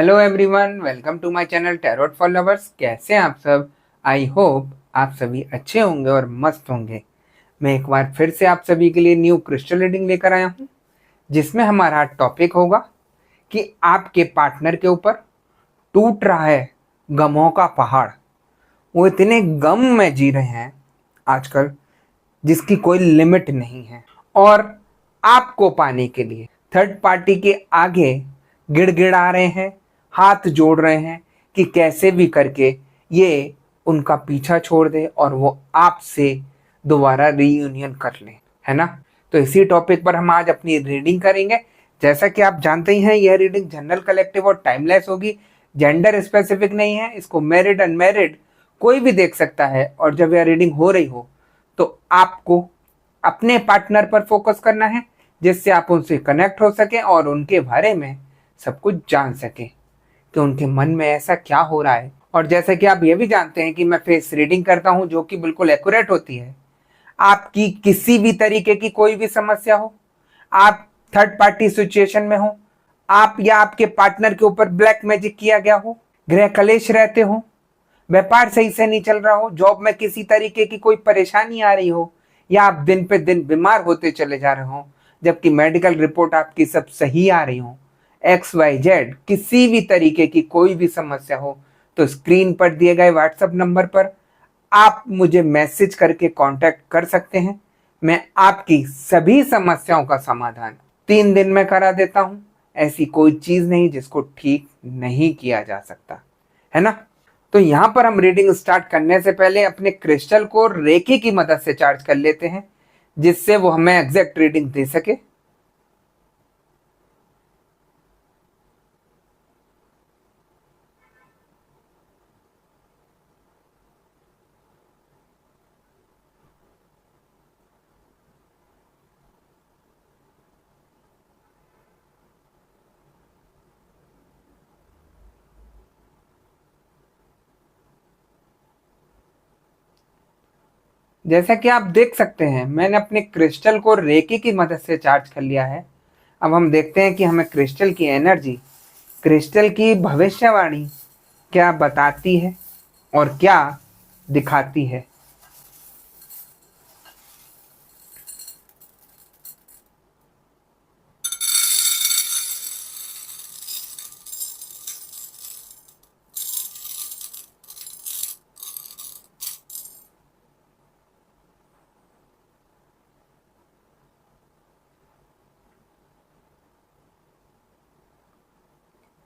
Hello everyone, welcome to my channel tarot for lovers. कैसे हैं आप सब? आई होप आप सभी अच्छे होंगे और मस्त होंगे। मैं एक बार फिर से आप सभी के लिए न्यू क्रिस्टल रीडिंग लेकर आया हूं, जिसमें हमारा टॉपिक होगा कि आपके पार्टनर के ऊपर टूट रहा है गमों का पहाड़। वो इतने गम में जी रहे हैं आजकल जिसकी कोई लिमिट नहीं है, और आपको पाने के लिए थर्ड पार्टी के आगे गिड़गिड़ा रहे हैं, हाथ जोड़ रहे हैं कि कैसे भी करके ये उनका पीछा छोड़ दे और वो आपसे दोबारा रीयूनियन कर लें, है ना। तो इसी टॉपिक पर हम आज अपनी रीडिंग करेंगे। जैसा कि आप जानते ही हैं, यह रीडिंग जनरल, कलेक्टिव और टाइमलेस होगी। जेंडर स्पेसिफिक नहीं है, इसको मैरिड अनमैरिड कोई भी देख सकता है। और जब यह रीडिंग हो रही हो तो आपको अपने पार्टनर पर फोकस करना है, जिससे आप उनसे कनेक्ट हो सके और उनके बारे में सब कुछ जान सके कि उनके मन में ऐसा क्या हो रहा है। और जैसे कि आप ये भी जानते हैं कि मैं फेस रीडिंग करता हूं, जो कि बिल्कुल एक्यूरेट होती है। आपकी किसी भी तरीके की कोई भी समस्या हो, आप थर्ड पार्टी सिचुएशन में हो, आप या आपके पार्टनर के ऊपर ब्लैक मैजिक किया गया हो, गृह कलेश रहते हो, व्यापार सही से नहीं चल रहा हो, जॉब में किसी तरीके की कोई परेशानी आ रही हो, या आप दिन पे दिन बीमार होते चले जा रहे हो जबकि मेडिकल रिपोर्ट आपकी सब सही आ रही हो, XYZ किसी भी तरीके की कोई भी समस्या हो, तो स्क्रीन पर दिए गए व्हाट्सएप नंबर पर आप मुझे मैसेज करके कांटेक्ट कर सकते हैं। मैं आपकी सभी समस्याओं का समाधान 3 दिन में करा देता हूं। ऐसी कोई चीज नहीं जिसको ठीक नहीं किया जा सकता, है ना। तो यहां पर हम रीडिंग स्टार्ट करने से पहले अपने क्रिस्टल को रेकी की मदद से चार्ज कर लेते हैं, जिससे वो हमें एग्जैक्ट रीडिंग दे सके। जैसा कि आप देख सकते हैं, मैंने अपने क्रिस्टल को रेकी की मदद से चार्ज कर लिया है। अब हम देखते हैं कि हमें क्रिस्टल की एनर्जी, क्रिस्टल की भविष्यवाणी क्या बताती है और क्या दिखाती है।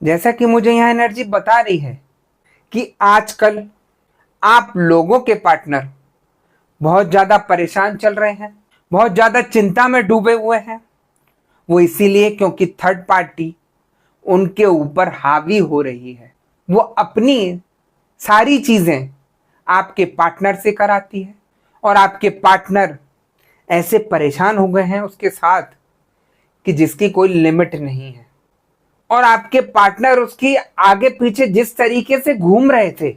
जैसा कि मुझे यह एनर्जी बता रही है कि आजकल आप लोगों के पार्टनर बहुत ज्यादा परेशान चल रहे हैं, बहुत ज्यादा चिंता में डूबे हुए हैं। वो इसीलिए क्योंकि थर्ड पार्टी उनके ऊपर हावी हो रही है। वो अपनी सारी चीजें आपके पार्टनर से कराती है, और आपके पार्टनर ऐसे परेशान हो गए हैं उसके साथ कि जिसकी कोई लिमिट नहीं है। और आपके पार्टनर उसकी आगे पीछे जिस तरीके से घूम रहे थे,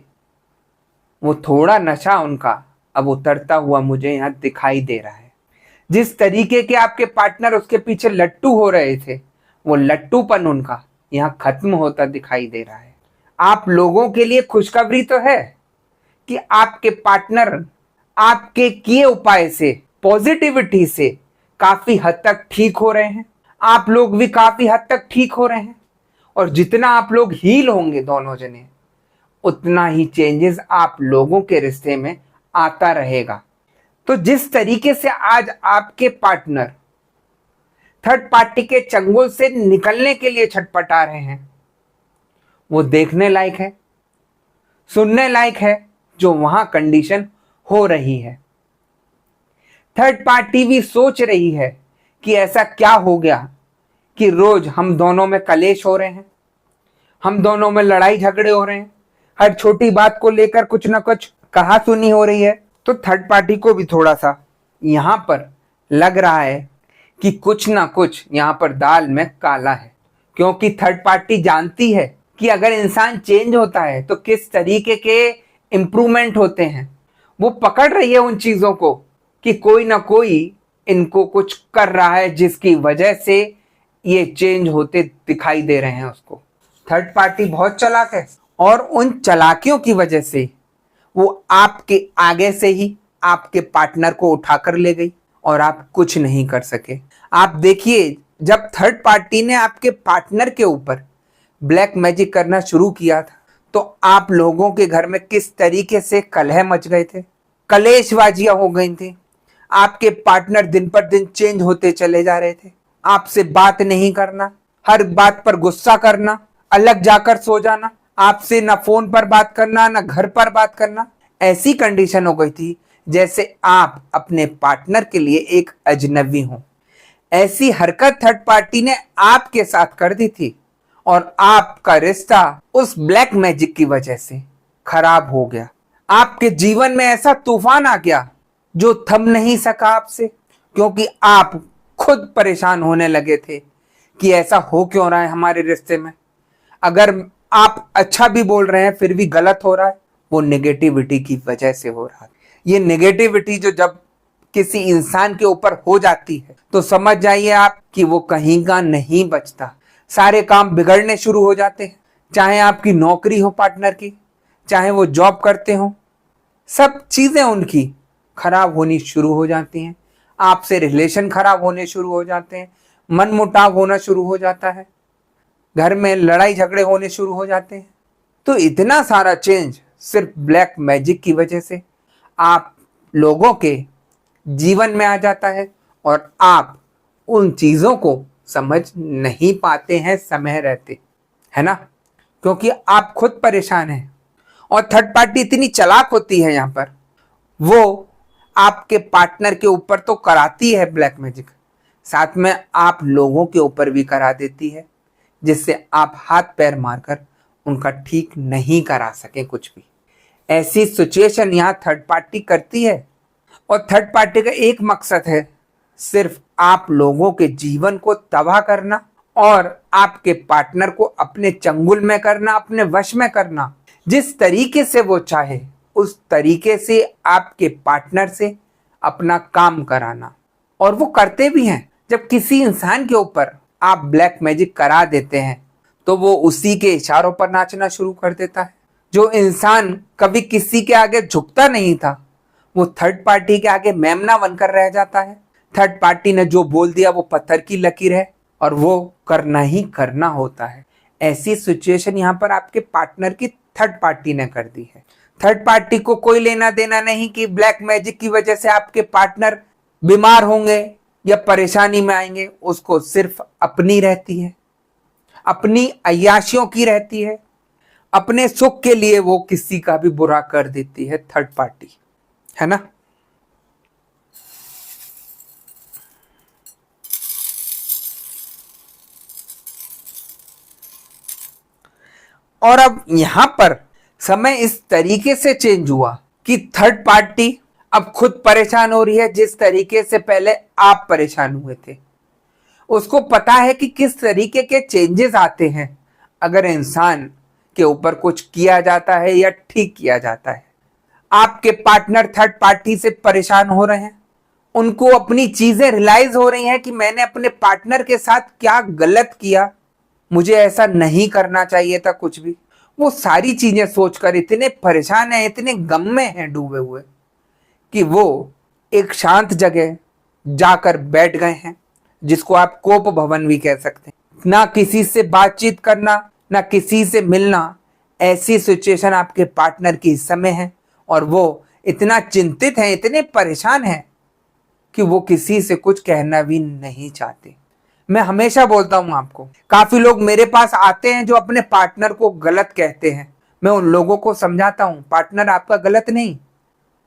वो थोड़ा नशा उनका अब उतरता हुआ मुझे यहां दिखाई दे रहा है। जिस तरीके के आपके पार्टनर उसके पीछे लट्टू हो रहे थे, वो लट्टूपन उनका यहां खत्म होता दिखाई दे रहा है। आप लोगों के लिए खुशखबरी तो है कि आपके पार्टनर आपके किए उपाय से, पॉजिटिविटी से काफी हद तक ठीक हो रहे हैं। आप लोग भी काफी हद तक ठीक हो रहे हैं, और जितना आप लोग हील होंगे दोनों जने, उतना ही चेंजेस आप लोगों के रिश्ते में आता रहेगा। तो जिस तरीके से आज आपके पार्टनर थर्ड पार्टी के चंगुल से निकलने के लिए छटपटा रहे हैं, वो देखने लायक है, सुनने लायक है जो वहां कंडीशन हो रही है। थर्ड पार्टी भी सोच रही है कि ऐसा क्या हो गया कि रोज हम दोनों में कलेश हो रहे हैं, हम दोनों में लड़ाई झगड़े हो रहे हैं, हर छोटी बात को लेकर कुछ ना कुछ कहा सुनी हो रही है। तो थर्ड पार्टी को भी थोड़ा सा यहां पर लग रहा है कि कुछ ना कुछ यहां पर दाल में काला है, क्योंकि थर्ड पार्टी जानती है कि अगर इंसान चेंज होता है तो किस तरीके के इंप्रूवमेंट होते हैं। वो पकड़ रही है उन चीजों को कि कोई ना कोई इनको कुछ कर रहा है, जिसकी वजह से ये चेंज होते दिखाई दे रहे हैं उसको। थर्ड पार्टी बहुत चालाक है और उन चालाकियों की वजह से वो आपके आगे से ही आपके पार्टनर को उठाकर ले गई और आप कुछ नहीं कर सके। आप देखिए, जब थर्ड पार्टी ने आपके पार्टनर के ऊपर ब्लैक मैजिक करना शुरू किया था तो आप लोगों के घर में किस तरीके से कलह मच गए थे, कलेशबाजियां हो गई थी। आपके पार्टनर दिन पर दिन चेंज होते चले जा रहे थे, आपसे बात नहीं करना, हर बात पर गुस्सा करना, अलग जाकर सो जाना, आपसे ना फोन पर बात करना ना घर पर बात करना। ऐसी कंडीशन हो गई थी जैसे आप अपने पार्टनर के लिए एक अजनबी हो। ऐसी हरकत थर्ड पार्टी ने आपके साथ कर दी थी और आपका रिश्ता उस ब्लैक मैजिक की वजह से खराब हो गया। आपके जीवन में ऐसा तूफान आ गया जो थम नहीं सका आपसे, क्योंकि आप खुद परेशान होने लगे थे कि ऐसा हो क्यों रहा है हमारे रिश्ते में। अगर आप अच्छा भी बोल रहे हैं फिर भी गलत हो रहा है, वो नेगेटिविटी की वजह से हो रहा है। ये नेगेटिविटी जो जब किसी इंसान के ऊपर हो जाती है तो समझ जाइए आप कि वो कहीं का नहीं बचता। सारे काम बिगड़ने शुरू हो जाते हैं, चाहे आपकी नौकरी हो पार्टनर की, चाहे वो जॉब करते हो, सब चीजें उनकी खराब होनी शुरू हो जाती हैं। आपसे रिलेशन खराब होने शुरू हो जाते हैं, मन मुटाव होना शुरू हो जाता है, घर में लड़ाई झगड़े होने शुरू हो जाते हैं। तो इतना सारा चेंज सिर्फ ब्लैक मैजिक की वजह से आप लोगों के जीवन में आ जाता है और आप उन चीजों को समझ नहीं पाते हैं समय रहते, है ना, क्योंकि आप खुद परेशान हैं। और थर्ड पार्टी इतनी चालाक होती है, यहाँ पर वो आपके पार्टनर के ऊपर तो कराती है ब्लैक मैजिक, साथ में आप लोगों के ऊपर भी करा देती है, जिससे आप हाथ पैर मारकर उनका ठीक नहीं करा सके कुछ भी। ऐसी सिचुएशन यहाँ थर्ड पार्टी करती है और थर्ड पार्टी का एक मकसद है, सिर्फ आप लोगों के जीवन को तबाह करना और आपके पार्टनर को अपने चंगुल में करना, अपने वश में करना। जिस तरीके से वो चाहे उस तरीके से आपके पार्टनर से अपना काम कराना, और वो करते भी हैं। जब किसी इंसान के ऊपर आप ब्लैक मैजिक करा देते हैं तो वो उसी के इशारों पर नाचना शुरू कर देता है। जो इंसान कभी किसी के आगे झुकता नहीं था वो थर्ड पार्टी के आगे मेमना बनकर रह जाता है। थर्ड पार्टी ने जो बोल दिया वो पत्थर की लकीर है और वो करना ही करना होता है। ऐसी सिचुएशन यहाँ पर आपके पार्टनर की थर्ड पार्टी ने कर दी है। थर्ड पार्टी को कोई लेना देना नहीं कि ब्लैक मैजिक की वजह से आपके पार्टनर बीमार होंगे या परेशानी में आएंगे। उसको सिर्फ अपनी रहती है, अपनी अय्याशियों की रहती है, अपने सुख के लिए वो किसी का भी बुरा कर देती है थर्ड पार्टी, है ना। और अब यहां पर समय इस तरीके से चेंज हुआ कि थर्ड पार्टी अब खुद परेशान हो रही है, जिस तरीके से पहले आप परेशान हुए थे। उसको पता है कि किस तरीके के चेंजेस आते हैं अगर इंसान के ऊपर कुछ किया जाता है या ठीक किया जाता है। आपके पार्टनर थर्ड पार्टी से परेशान हो रहे हैं, उनको अपनी चीजें रियलाइज हो रही हैं कि मैंने अपने पार्टनर के साथ क्या गलत किया, मुझे ऐसा नहीं करना चाहिए था कुछ भी। वो सारी चीजें सोचकर इतने परेशान हैं, इतने गम में हैं डूबे हुए कि वो एक शांत जगह जाकर बैठ गए हैं, जिसको आप कोप भवन भी कह सकते हैं। ना किसी से बातचीत करना, ना किसी से मिलना, ऐसी सिचुएशन आपके पार्टनर की इस समय है और वो इतना चिंतित हैं, इतने परेशान हैं कि वो किसी से कुछ कहना भी नहीं चाहते। मैं हमेशा बोलता हूं आपको, काफी लोग मेरे पास आते हैं जो अपने पार्टनर को गलत कहते हैं। मैं उन लोगों को समझाता हूं, पार्टनर आपका गलत नहीं,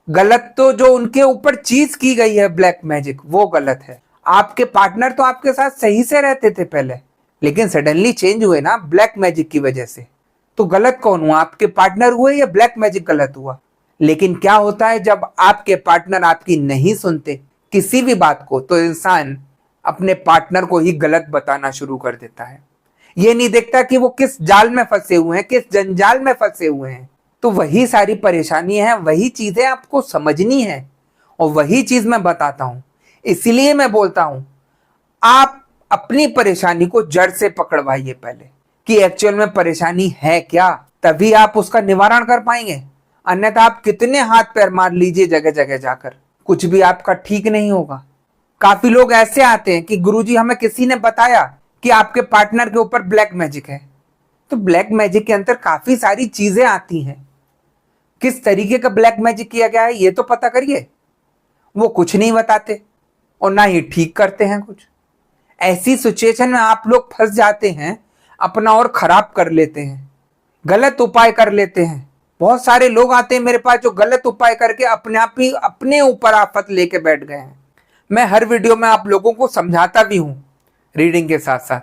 गलत तो जो उनके ऊपर चीज की गई है ब्लैक मैजिक, वो गलत है। आपके पार्टनर तो आपके साथ सही से रहते थे पहले, लेकिन सडनली चेंज हुए ना ब्लैक मैजिक की वजह से। तो गलत कौन हुआ, आपके पार्टनर हुए या ब्लैक मैजिक गलत हुआ? लेकिन क्या होता है जब आपके पार्टनर आपकी नहीं सुनते किसी भी बात को, तो इंसान अपने पार्टनर को ही गलत बताना शुरू कर देता है। ये नहीं देखता कि वो किस जाल में फंसे हुए हैं, किस जंजाल में फंसे हुए हैं। तो वही सारी परेशानी है, वही चीजें आपको समझनी है और वही चीज मैं बताता हूं। इसलिए मैं बोलता हूं आप अपनी परेशानी को जड़ से पकड़वाइए पहले, कि एक्चुअल में परेशानी है क्या, तभी आप उसका निवारण कर पाएंगे। अन्यथा आप कितने हाथ पैर मार लीजिए जगह जगह जाकर, कुछ भी आपका ठीक नहीं होगा। काफी लोग ऐसे आते हैं कि गुरुजी हमें किसी ने बताया कि आपके पार्टनर के ऊपर ब्लैक मैजिक है। तो ब्लैक मैजिक के अंदर काफी सारी चीजें आती हैं। किस तरीके का ब्लैक मैजिक किया गया है ये तो पता करिए। वो कुछ नहीं बताते और ना ही ठीक करते हैं कुछ। ऐसी सिचुएशन में आप लोग फंस जाते हैं, अपना और खराब कर लेते हैं, गलत उपाय कर लेते हैं। बहुत सारे लोग आते हैं मेरे पास जो गलत उपाय करके अपने आप ही अपने ऊपर आफत लेके बैठ गए हैं। मैं हर वीडियो में आप लोगों को समझाता भी हूं रीडिंग के साथ साथ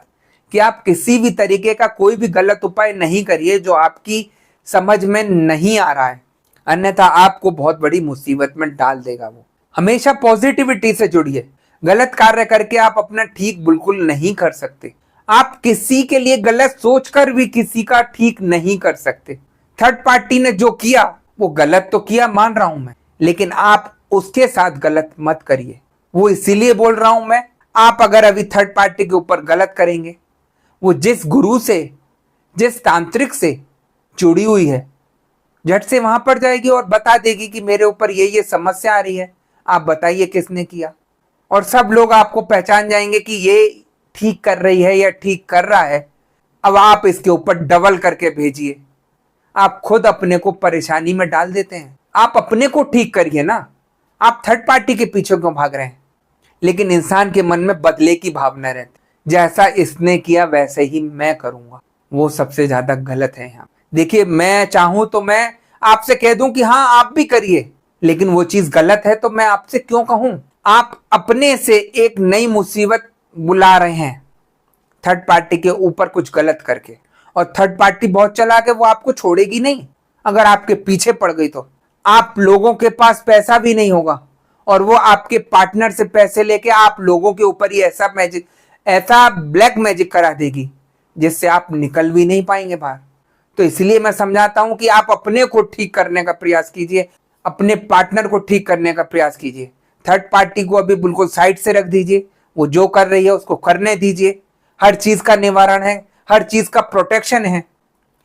कि आप किसी भी तरीके का कोई भी गलत उपाय नहीं करिए जो आपकी समझ में नहीं आ रहा है, अन्यथा आपको बहुत बड़ी मुसीबत में डाल देगा। वो हमेशा पॉजिटिविटी से जुड़िए। गलत कार्य करके आप अपना ठीक बिल्कुल नहीं कर सकते। आप किसी के लिए गलत सोचकर भी किसी का ठीक नहीं कर सकते। थर्ड पार्टी ने जो किया वो गलत तो किया, मान रहा हूं मैं, लेकिन आप उसके साथ गलत मत करिए। वो इसीलिए बोल रहा हूं मैं, आप अगर अभी थर्ड पार्टी के ऊपर गलत करेंगे, वो जिस गुरु से, जिस तांत्रिक से जुड़ी हुई है, झट से वहां पर जाएगी और बता देगी कि मेरे ऊपर ये समस्या आ रही है, आप बताइए किसने किया। और सब लोग आपको पहचान जाएंगे कि ये ठीक कर रही है या ठीक कर रहा है। अब आप इसके ऊपर डबल करके भेजिए। आप खुद अपने को परेशानी में डाल देते हैं। आप अपने को ठीक करिए ना, आप थर्ड पार्टी के पीछे क्यों भाग रहे हैं। लेकिन इंसान के मन में बदले की भावना रहती, जैसा इसने किया वैसे ही मैं करूंगा, वो सबसे ज्यादा गलत है। यहाँ देखिए, मैं चाहूं तो मैं आपसे कह दूं कि हाँ आप भी करिए, लेकिन वो चीज गलत है तो मैं आपसे क्यों कहूं। आप अपने से एक नई मुसीबत बुला रहे हैं थर्ड पार्टी के ऊपर कुछ गलत करके, और थर्ड पार्टी बहुत चला के वो आपको छोड़ेगी नहीं। अगर आपके पीछे पड़ गई तो आप लोगों के पास पैसा भी नहीं होगा और वो आपके पार्टनर से पैसे लेके आप लोगों के ऊपर ही ऐसा मैजिक, ऐसा ब्लैक मैजिक करा देगी जिससे आप निकल भी नहीं पाएंगे बाहर। तो इसलिए मैं समझाता हूं कि आप अपने को ठीक करने का प्रयास कीजिए, अपने पार्टनर को ठीक करने का प्रयास कीजिए। थर्ड पार्टी को अभी बिल्कुल साइड से रख दीजिए, वो जो कर रही है उसको करने दीजिए। हर चीज का निवारण है, हर चीज का प्रोटेक्शन है,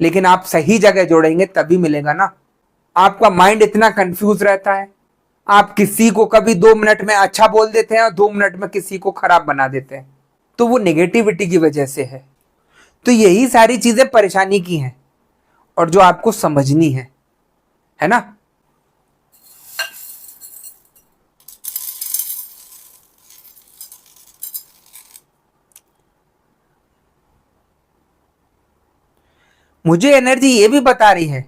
लेकिन आप सही जगह जोड़ेंगे तभी मिलेगा ना। आपका माइंड इतना कंफ्यूज रहता है, आप किसी को कभी 2 मिनट में अच्छा बोल देते हैं और 2 मिनट में किसी को खराब बना देते हैं, तो वो नेगेटिविटी की वजह से है। तो यही सारी चीजें परेशानी की हैं और जो आपको समझनी है ना। मुझे एनर्जी ये भी बता रही है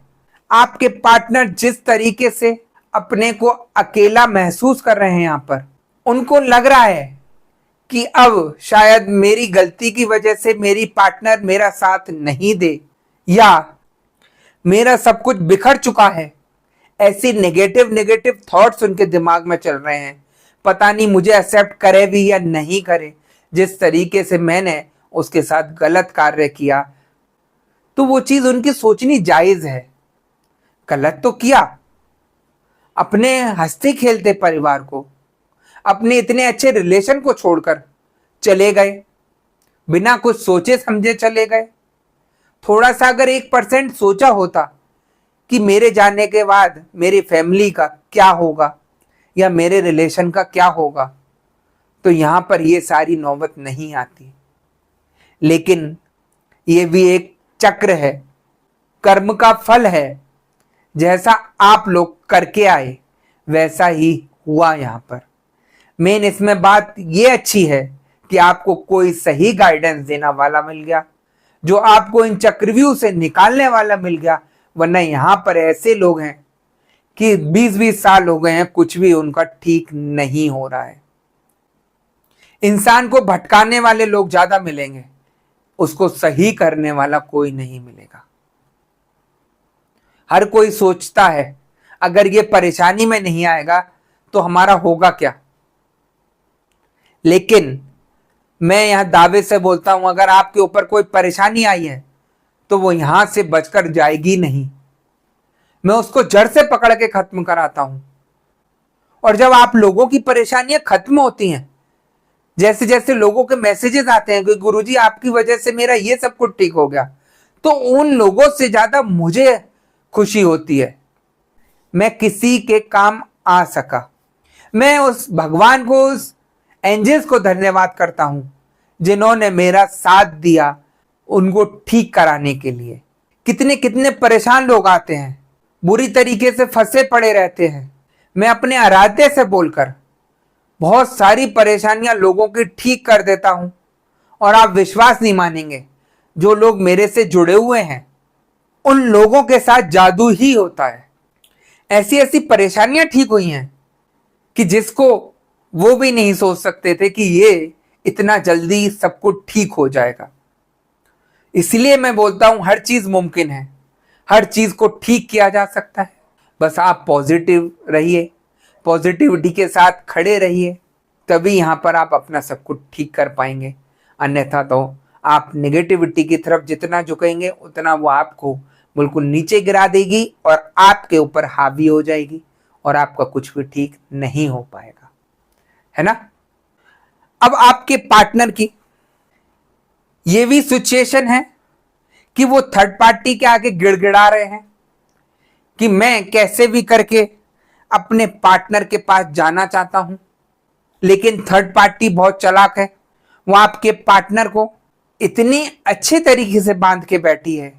आपके पार्टनर जिस तरीके से अपने को अकेला महसूस कर रहे हैं यहां पर, उनको लग रहा है कि अब शायद मेरी गलती की वजह से मेरी पार्टनर मेरा साथ नहीं दे, या मेरा सब कुछ बिखर चुका है। ऐसी नेगेटिव थॉट्स उनके दिमाग में चल रहे हैं। पता नहीं मुझे एक्सेप्ट करे भी या नहीं करे, जिस तरीके से मैंने उसके साथ गलत कार्य किया। तो वो चीज उनकी सोचनी जायज है। गलत तो किया, अपने हंसते खेलते परिवार को, अपने इतने अच्छे रिलेशन को छोड़कर चले गए, बिना कुछ सोचे समझे चले गए। थोड़ा सा अगर 1% सोचा होता कि मेरे जाने के बाद मेरी फैमिली का क्या होगा या मेरे रिलेशन का क्या होगा, तो यहां पर ये सारी नौबत नहीं आती। लेकिन ये भी एक चक्र है, कर्म का फल है। जैसा आप लोग करके आए वैसा ही हुआ। यहां पर मेन इसमें बात ये अच्छी है कि आपको कोई सही गाइडेंस देना वाला मिल गया, जो आपको इन चक्रव्यूह से निकालने वाला मिल गया। वरना यहां पर ऐसे लोग हैं कि 20-20 साल हो गए हैं, कुछ भी उनका ठीक नहीं हो रहा है। इंसान को भटकाने वाले लोग ज्यादा मिलेंगे, उसको सही करने वाला कोई नहीं मिलेगा। हर कोई सोचता है अगर ये परेशानी में नहीं आएगा तो हमारा होगा क्या। लेकिन मैं यहां दावे से बोलता हूं, अगर आपके ऊपर कोई परेशानी आई है तो वो यहां से बचकर जाएगी नहीं। मैं उसको जड़ से पकड़ के खत्म कराता हूं। और जब आप लोगों की परेशानियां खत्म होती हैं, जैसे जैसे लोगों के मैसेजेस आते हैं कि गुरुजी आपकी वजह से मेरा ये सब कुछ ठीक हो गया, तो उन लोगों से ज्यादा मुझे खुशी होती है। मैं किसी के काम आ सका। मैं उस भगवान को, उस एंजल्स को धन्यवाद करता हूं जिन्होंने मेरा साथ दिया उनको ठीक कराने के लिए। कितने कितने परेशान लोग आते हैं, बुरी तरीके से फंसे पड़े रहते हैं। मैं अपने आराध्य से बोलकर बहुत सारी परेशानियां लोगों की ठीक कर देता हूं। और आप विश्वास नहीं मानेंगे, जो लोग मेरे से जुड़े हुए हैं उन लोगों के साथ जादू ही होता है। ऐसी ऐसी परेशानियां ठीक हुई हैं कि जिसको वो भी नहीं सोच सकते थे कि ये इतना जल्दी सब कुछ ठीक हो जाएगा। इसलिए मैं बोलता हूं हर चीज मुमकिन है, हर चीज को ठीक किया जा सकता है। बस आप पॉजिटिव रहिए, पॉजिटिविटी के साथ खड़े रहिए, तभी यहां पर आप अपना सब कुछ ठीक कर पाएंगे। अन्यथा तो आप नेगेटिविटी की तरफ जितना झुकेंगे उतना वो आपको बिल्कुल नीचे गिरा देगी और आपके ऊपर हावी हो जाएगी और आपका कुछ भी ठीक नहीं हो पाएगा, है ना। अब आपके पार्टनर की ये भी सिचुएशन है कि वो थर्ड पार्टी के आगे गिड़गिड़ा रहे हैं कि मैं कैसे भी करके अपने पार्टनर के पास जाना चाहता हूं, लेकिन थर्ड पार्टी बहुत चालाक है। वो आपके पार्टनर को इतनी अच्छे तरीके से बांध के बैठी है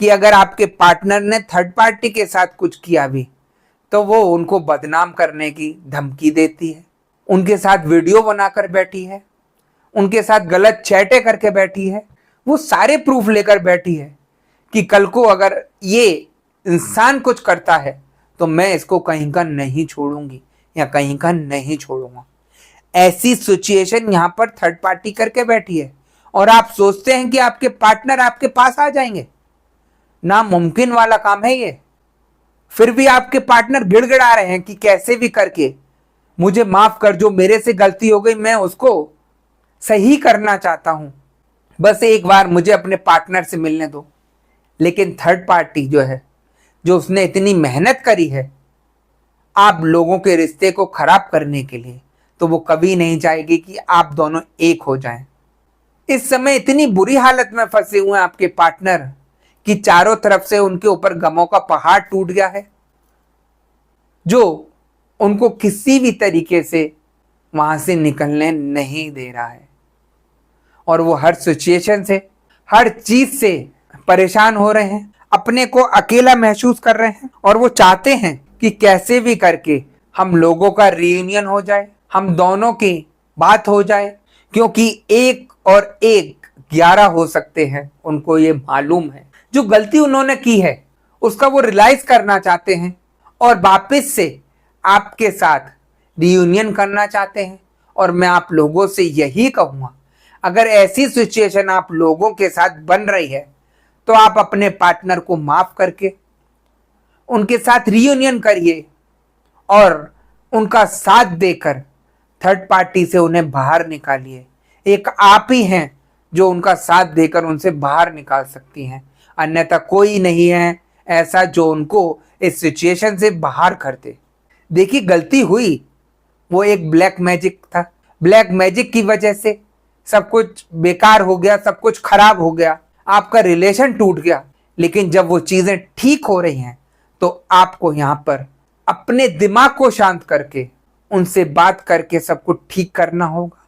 कि अगर आपके पार्टनर ने थर्ड पार्टी के साथ कुछ किया भी तो वो उनको बदनाम करने की धमकी देती है, उनके साथ वीडियो बनाकर बैठी है, उनके साथ गलत चैटें करके बैठी है। वो सारे प्रूफ लेकर बैठी है कि कल को अगर ये इंसान कुछ करता है तो मैं इसको कहीं का नहीं छोड़ूंगी या कहीं का नहीं छोड़ूंगा। ऐसी सिचुएशन यहां पर थर्ड पार्टी करके बैठी है और आप सोचते हैं कि आपके पार्टनर आपके पास आ जाएंगे। नामुमकिन वाला काम है ये। फिर भी आपके पार्टनर गिड़गिड़ा रहे हैं कि कैसे भी करके मुझे माफ कर, जो मेरे से गलती हो गई मैं उसको सही करना चाहता हूं, बस एक बार मुझे अपने पार्टनर से मिलने दो। लेकिन थर्ड पार्टी जो है, जो उसने इतनी मेहनत करी है आप लोगों के रिश्ते को खराब करने के लिए, तो वो कभी नहीं चाहेगी कि आप दोनों एक हो जाएं। इस समय इतनी बुरी हालत में फंसे हुए हैं आपके पार्टनर कि चारों तरफ से उनके ऊपर गमों का पहाड़ टूट गया है, जो उनको किसी भी तरीके से वहां से निकलने नहीं दे रहा है। और वो हर सिचुएशन से, हर चीज से परेशान हो रहे हैं, अपने को अकेला महसूस कर रहे हैं और वो चाहते हैं कि कैसे भी करके हम लोगों का रियूनियन हो जाए, हम दोनों की बात हो जाए, क्योंकि 1 और 1 11 हो सकते हैं। उनको ये मालूम है जो गलती उन्होंने की है उसका वो रियलाइज करना चाहते हैं और वापस से आपके साथ रियूनियन करना चाहते हैं। और मैं आप लोगों से यही कहूंगा, अगर ऐसी सिचुएशन आप लोगों के साथ बन रही है तो आप अपने पार्टनर को माफ करके उनके साथ रियूनियन करिए और उनका साथ देकर थर्ड पार्टी से उन्हें बाहर निकालिए। एक आप ही हैं जो उनका साथ देकर उनसे बाहर निकाल सकती हैं, अन्यथा कोई नहीं है ऐसा जो उनको इस सिचुएशन से बाहर कर दे। देखिए गलती हुई, वो एक ब्लैक मैजिक था। ब्लैक मैजिक की वजह से सब कुछ बेकार हो गया, सब कुछ खराब हो गया, आपका रिलेशन टूट गया। लेकिन जब वो चीजें ठीक हो रही हैं तो आपको यहां पर अपने दिमाग को शांत करके उनसे बात करके सब कुछ ठीक करना होगा,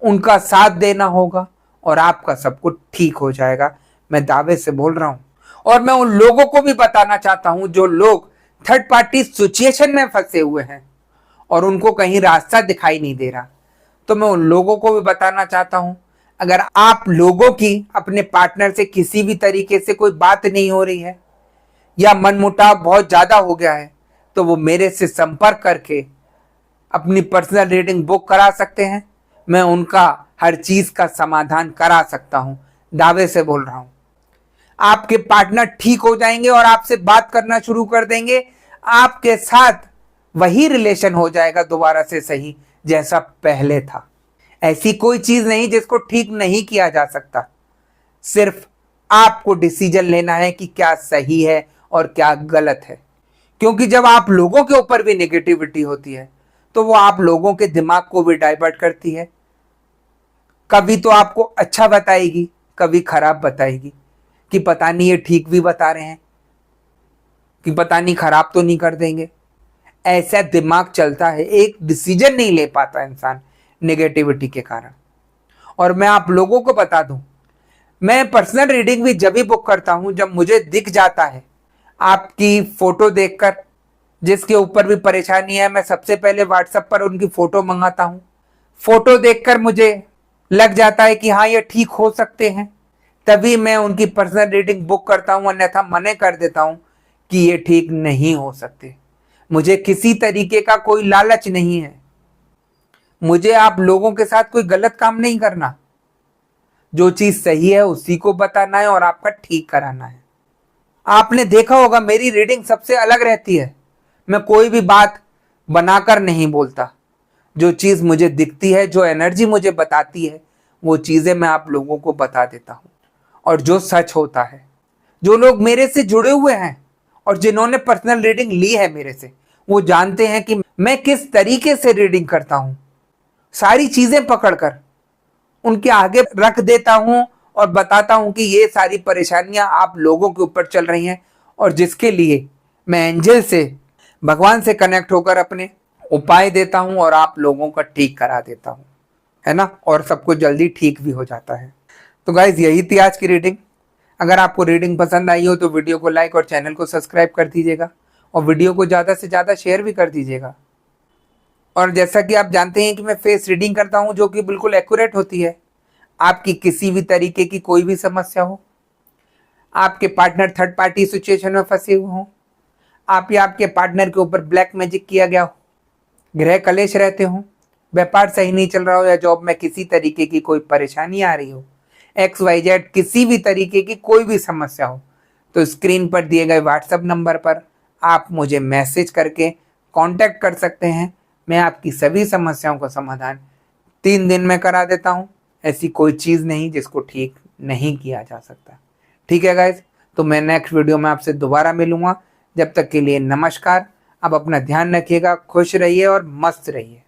उनका साथ देना होगा और आपका सब कुछ ठीक हो जाएगा। मैं दावे से बोल रहा हूं। और मैं उन लोगों को भी बताना चाहता हूं जो लोग थर्ड पार्टी सिचुएशन में फंसे हुए हैं और उनको कहीं रास्ता दिखाई नहीं दे रहा, तो मैं उन लोगों को भी बताना चाहता हूं, अगर आप लोगों की अपने पार्टनर से किसी भी तरीके से कोई बात नहीं हो रही है या मनमुटाव बहुत ज्यादा हो गया है, तो वो मेरे से संपर्क करके अपनी पर्सनल रीडिंग बुक करा सकते हैं। मैं उनका हर चीज का समाधान करा सकता हूं। दावे से बोल रहा हूं, आपके पार्टनर ठीक हो जाएंगे और आपसे बात करना शुरू कर देंगे। आपके साथ वही रिलेशन हो जाएगा दोबारा से सही जैसा पहले था। ऐसी कोई चीज नहीं जिसको ठीक नहीं किया जा सकता। सिर्फ आपको डिसीजन लेना है कि क्या सही है और क्या गलत है। क्योंकि जब आप लोगों के ऊपर भी नेगेटिविटी होती है तो वो आप लोगों के दिमाग को भी डाइवर्ट करती है। कभी तो आपको अच्छा बताएगी, कभी खराब बताएगी, कि पता नहीं ये ठीक भी बता रहे हैं, कि पता नहीं खराब तो नहीं कर देंगे। ऐसा दिमाग चलता है, एक डिसीजन नहीं ले पाता इंसान नेगेटिविटी के कारण। और मैं आप लोगों को बता दूं, मैं पर्सनल रीडिंग भी जब भी बुक करता हूं जब मुझे दिख जाता है आपकी फोटो देखकर जिसके ऊपर भी परेशानी है, मैं सबसे पहले व्हाट्सएप पर उनकी फोटो मंगाता हूं। फोटो देखकर मुझे लग जाता है कि हाँ ये ठीक हो सकते हैं, तभी मैं उनकी पर्सनल रीडिंग बुक करता हूं, अन्यथा मना कर देता हूं कि ये ठीक नहीं हो सकते। मुझे किसी तरीके का कोई लालच नहीं है, मुझे आप लोगों के साथ कोई गलत काम नहीं करना। जो चीज सही है उसी को बताना है और आपका ठीक कराना है। आपने देखा होगा मेरी रीडिंग सबसे अलग रहती है, मैं कोई भी बात बनाकर नहीं बोलता। जो चीज मुझे दिखती है, जो एनर्जी मुझे बताती है, वो चीजें मैं आप लोगों को बता देता हूं। और जो सच होता है, जो लोग मेरे से जुड़े हुए हैं और जिन्होंने पर्सनल रीडिंग ली है मेरे से, वो जानते हैं कि मैं किस तरीके से रीडिंग करता हूं। सारी चीजें पकड़कर उनके आगे रख देता हूं और बताता हूं कि ये सारी परेशानियां आप लोगों के ऊपर चल रही हैं और जिसके लिए मैं एंजल से, भगवान से कनेक्ट होकर अपने उपाय देता हूं और आप लोगों का ठीक करा देता हूं, है ना। और सब कुछ जल्दी ठीक भी हो जाता है। तो गाइज यही थी आज की रीडिंग। अगर आपको रीडिंग पसंद आई हो तो वीडियो को लाइक और चैनल को सब्सक्राइब कर दीजिएगा और वीडियो को ज़्यादा से ज़्यादा शेयर भी कर दीजिएगा। और जैसा कि आप जानते हैं कि मैं फेस रीडिंग करता हूं जो कि बिल्कुल एक्यूरेट होती है। आपकी किसी भी तरीके की कोई भी समस्या हो, आपके पार्टनर थर्ड पार्टी सिचुएशन में फंसे हुए हों, आप या आपके पार्टनर के ऊपर ब्लैक मैजिक किया गया हो, गृह कलेश रहते हों, व्यापार सही नहीं चल रहा हो या जॉब में किसी तरीके की कोई परेशानी आ रही हो, XYZ किसी भी तरीके की कोई भी समस्या हो, तो स्क्रीन पर दिए गए व्हाट्सएप नंबर पर आप मुझे मैसेज करके कांटेक्ट कर सकते हैं। मैं आपकी सभी समस्याओं का समाधान 3 दिन में करा देता हूं। ऐसी कोई चीज़ नहीं जिसको ठीक नहीं किया जा सकता। ठीक है गाइज, तो मैं नेक्स्ट वीडियो में आपसे दोबारा मिलूंगा। जब तक के लिए नमस्कार। आप अपना ध्यान रखिएगा, खुश रहिए और मस्त रहिए।